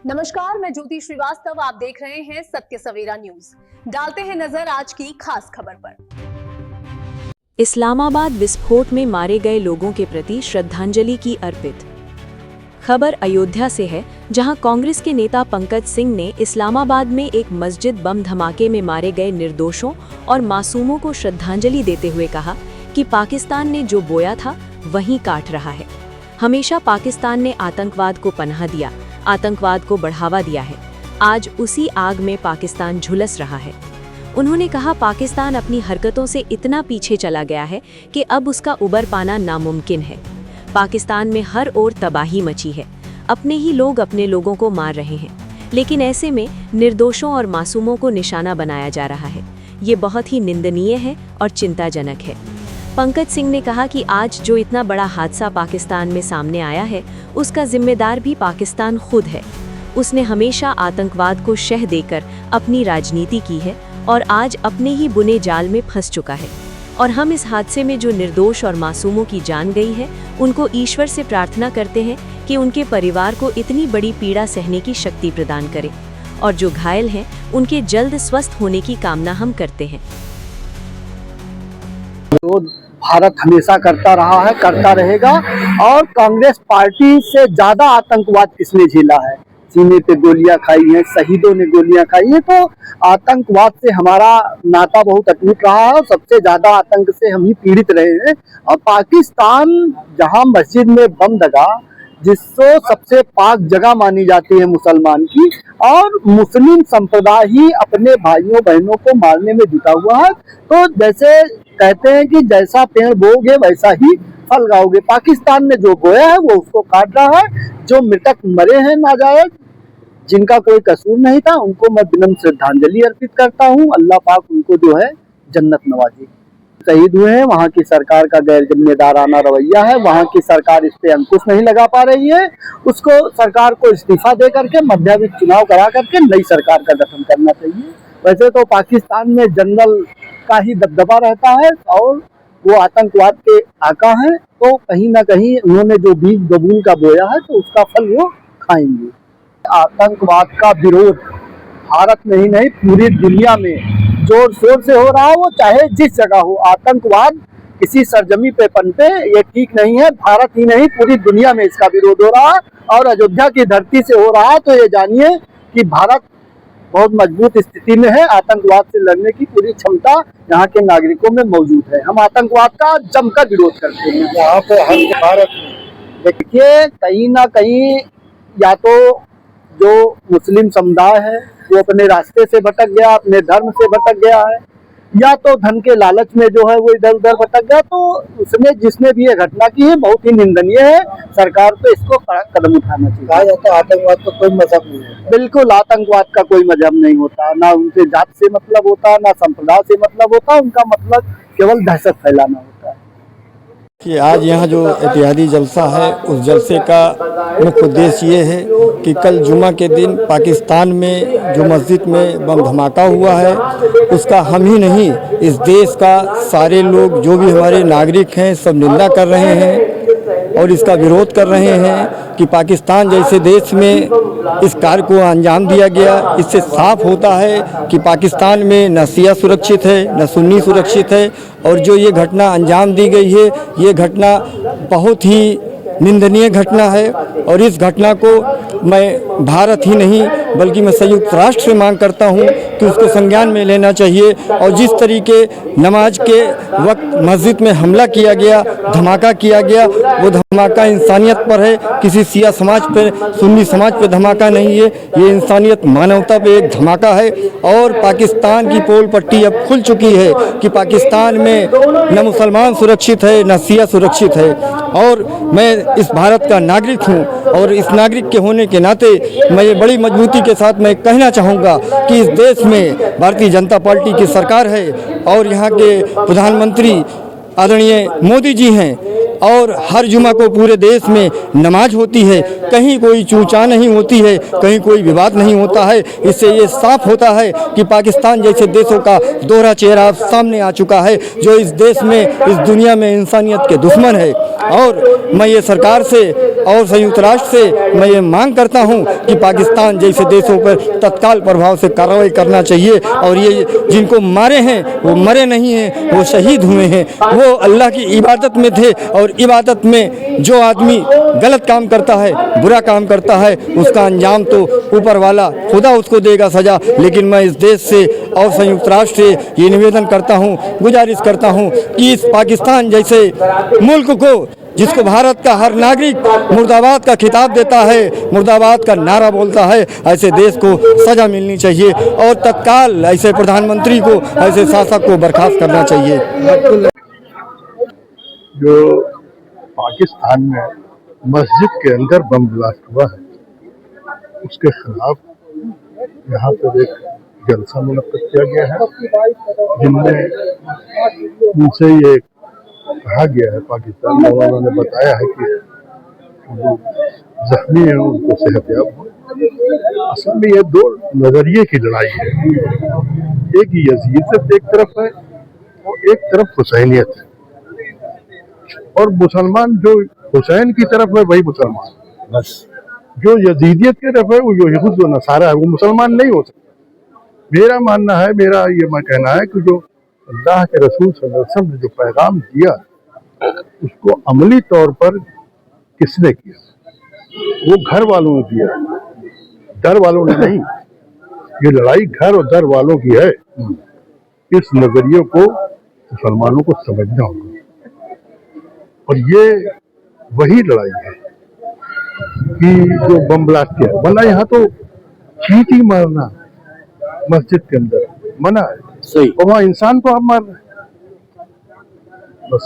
नमस्कार, मैं ज्योति श्रीवास्तव। आप देख रहे हैं सत्य सवेरा न्यूज। डालते हैं नजर आज की खास खबर पर। इस्लामाबाद विस्फोट में मारे गए लोगों के प्रति श्रद्धांजलि की अर्पित। खबर अयोध्या से है, जहां कांग्रेस के नेता पंकज सिंह ने इस्लामाबाद में एक मस्जिद बम धमाके में मारे गए निर्दोषों और मासूमों को श्रद्धांजलि देते हुए कहा कि पाकिस्तान ने जो बोया था वहीं काट रहा है। हमेशा पाकिस्तान ने आतंकवाद को पनाह दिया, आतंकवाद को बढ़ावा दिया है। आज उसी आग में पाकिस्तान झुलस रहा है। उन्होंने कहा, पाकिस्तान अपनी हरकतों से इतना पीछे चला गया है कि अब उसका उबर पाना नामुमकिन है। पाकिस्तान में हर ओर तबाही मची है। अपने ही लोग अपने लोगों को मार रहे हैं, लेकिन ऐसे में निर्दोषों और मासूमों को निशाना बनाया जा रहा है। ये बहुत ही निंदनीय है और चिंताजनक है। पंकज सिंह ने कहा कि आज जो इतना बड़ा हादसा पाकिस्तान में सामने आया है, उसका जिम्मेदार भी पाकिस्तान खुद है। उसने हमेशा आतंकवाद को शह देकर अपनी राजनीति की है और आज अपने ही बुने जाल में फंस चुका है। और हम इस हादसे में जो निर्दोष और मासूमों की जान गई है, उनको ईश्वर से प्रार्थना करते हैं कि उनके परिवार को इतनी बड़ी पीड़ा सहने की शक्ति प्रदान करे, और जो घायल हैं उनके जल्द स्वस्थ होने की कामना हम करते हैं। भारत हमेशा करता रहा है, करता रहेगा। और कांग्रेस पार्टी से ज्यादा आतंकवाद किसने झेला है? सीने पे गोलियां खाई हैं, शहीदों ने गोलियां खाई हैं। तो आतंकवाद से हमारा नाता बहुत अटूट रहा है और सबसे ज्यादा आतंक से हम ही पीड़ित रहे हैं। और पाकिस्तान जहां मस्जिद में बम दगा, जिसको सबसे पाक जगह मानी जाती है मुसलमान की, और मुस्लिम संप्रदाय ही अपने भाइयों बहनों को मारने में जुटा हुआ है। तो जैसे कहते हैं कि जैसा पेड़ बोओगे वैसा ही फल गाओगे। पाकिस्तान ने जो बोया है वो उसको काट रहा है। जो मृतक मरे हैं नाजायज, जिनका कोई कसूर नहीं था, उनको मैं विनम्र श्रद्धांजलि अर्पित करता हूँ। अल्लाह पाक उनको जो है जन्नत नवाजे। शहीद हुए हैं, वहाँ की सरकार का गैर जिम्मेदाराना रवैया है। वहाँ की सरकार इस पे अंकुश नहीं लगा पा रही है। उसको सरकार को इस्तीफा दे करके मध्यावधि चुनाव करा करके नई सरकार का गठन करना चाहिए। वैसे तो पाकिस्तान में जनरल का ही दबदबा रहता है और वो आतंकवाद के आका हैं। तो कहीं ना कहीं उन्होंने जो बीज बबूल का बोया है, तो उसका फल वो खाएंगे। आतंकवाद का विरोध भारत में ही नहीं, पूरी दुनिया में जोर शोर से हो रहा है। वो चाहे जिस जगह हो, आतंकवाद किसी सरजमी पे पनपे, ये ठीक नहीं है। भारत ही नहीं, पूरी दुनिया में इसका विरोध हो रहा है और अयोध्या की धरती से हो रहा है। तो ये जानिए कि भारत बहुत मजबूत स्थिति में है। आतंकवाद से लड़ने की पूरी क्षमता यहाँ के नागरिकों में मौजूद है। हम आतंकवाद का जमकर विरोध करते हैं। यहाँ पे हर भारत देखिए, कहीं ना कहीं या तो जो मुस्लिम समुदाय है वो अपने रास्ते से भटक गया, अपने धर्म से भटक गया है, या तो धन के लालच में जो है वो इधर उधर भटक गया। तो उसने जिसने भी ये घटना की है बहुत ही निंदनीय है। सरकार को इसको कड़ा कदम उठाना चाहिए। कहा जाता है आतंकवाद का कोई मजहब नहीं है। बिल्कुल, आतंकवाद का कोई मजहब नहीं होता, ना उनसे जात से मतलब होता, ना संप्रदाय से मतलब होता। उनका मतलब केवल दहशत फैलाना होता है। कि आज यहाँ जो इत्यादि जलसा है, उस जलसे का मुख्य उद्देश्य ये है कि कल जुमा के दिन पाकिस्तान में जो मस्जिद में बम धमाका हुआ है, उसका हम ही नहीं, इस देश का सारे लोग, जो भी हमारे नागरिक हैं, सब निंदा कर रहे हैं और इसका विरोध कर रहे हैं कि पाकिस्तान जैसे देश में इस कार्य को अंजाम दिया गया। इससे साफ होता है कि पाकिस्तान में न शिया सुरक्षित है, न सुन्नी सुरक्षित है। और जो ये घटना अंजाम दी गई है, ये घटना बहुत ही निंदनीय घटना है। और इस घटना को मैं भारत ही नहीं बल्कि मैं संयुक्त राष्ट्र से मांग करता हूं कि उसको संज्ञान में लेना चाहिए। और जिस तरीके नमाज के वक्त मस्जिद में हमला किया गया, धमाका किया गया, वो धमाका इंसानियत पर है, किसी शिया समाज पे, सुन्नी समाज पे धमाका नहीं है। ये इंसानियत, मानवता पे एक धमाका है। और पाकिस्तान की पोल पट्टी अब खुल चुकी है कि पाकिस्तान में न मुसलमान सुरक्षित है, न शिया सुरक्षित है। और मैं इस भारत का नागरिक हूँ और इस नागरिक के होने के नाते मैं ये बड़ी मजबूती के साथ मैं कहना चाहूँगा कि इस देश में भारतीय जनता पार्टी की सरकार है और यहाँ के प्रधानमंत्री आदरणीय मोदी जी हैं। और हर जुमा को पूरे देश में नमाज होती है, कहीं कोई चूचा नहीं होती है, कहीं कोई विवाद नहीं होता है। इससे ये साफ होता है कि पाकिस्तान जैसे देशों का दोहरा चेहरा सामने आ चुका है, जो इस देश में, इस दुनिया में इंसानियत के दुश्मन है। और मैं ये सरकार से और संयुक्त राष्ट्र से मैं ये मांग करता हूँ कि पाकिस्तान जैसे देशों पर तत्काल प्रभाव से कार्रवाई करना चाहिए। और ये जिनको मारे हैं वो मरे नहीं हैं, वो शहीद हुए हैं, वो अल्लाह की इबादत में थे। और इबादत में जो आदमी गलत काम करता है, बुरा काम करता है, उसका अंजाम तो ऊपर वाला खुदा उसको देगा सजा। लेकिन मैं इस देश से और संयुक्त राष्ट्र से ये निवेदन करता हूँ, गुजारिश करता हूँ कि इस पाकिस्तान जैसे मुल्क को, जिसको भारत का हर नागरिक मुर्दाबाद का खिताब देता है, मुर्दाबाद का नारा बोलता है, ऐसे देश को सजा मिलनी चाहिए और तत्काल ऐसे प्रधानमंत्री को, ऐसे शासक को बर्खास्त करना चाहिए। जो पाकिस्तान में मस्जिद के अंदर बम ब्लास्ट हुआ है, उसके खिलाफ यहाँ पर एक जलसा मुनक्कद किया गया है, जिनमें उनसे ये कहा गया है, पाकिस्तान वालों ने बताया है कि जो जख्मी है उनको सेहतयाब हो। असल में ये दो नजरिए की लड़ाई है, एक यजीदियत एक तरफ है और एक तरफ हुसैनियत है। और मुसलमान जो हुसैन की तरफ है वही मुसलमान, बस जो यजीदियत की तरफ है वो यहूद व नसारा है, वो मुसलमान नहीं हो सकता। मेरा मानना है, मेरा ये मैं कहना है कि जो अल्लाह के रसूल सल्लल्लाहु अलैहि वसल्लम ने जो पैगाम दिया उसको अमली तौर पर किसने किया? वो घर वालों ने दिया, दर वालों ने नहीं। ये लड़ाई घर और दर वालों की है। इस नजरिए को मुसलमानों को समझना होगा और ये वही लड़ाई है कि जो बम ब्लास्ट किया, वरना यहाँ तो चींटी मारना मस्जिद के अंदर मना है, सही, और वहाँ इंसान को आप मार रहे हैं, बस।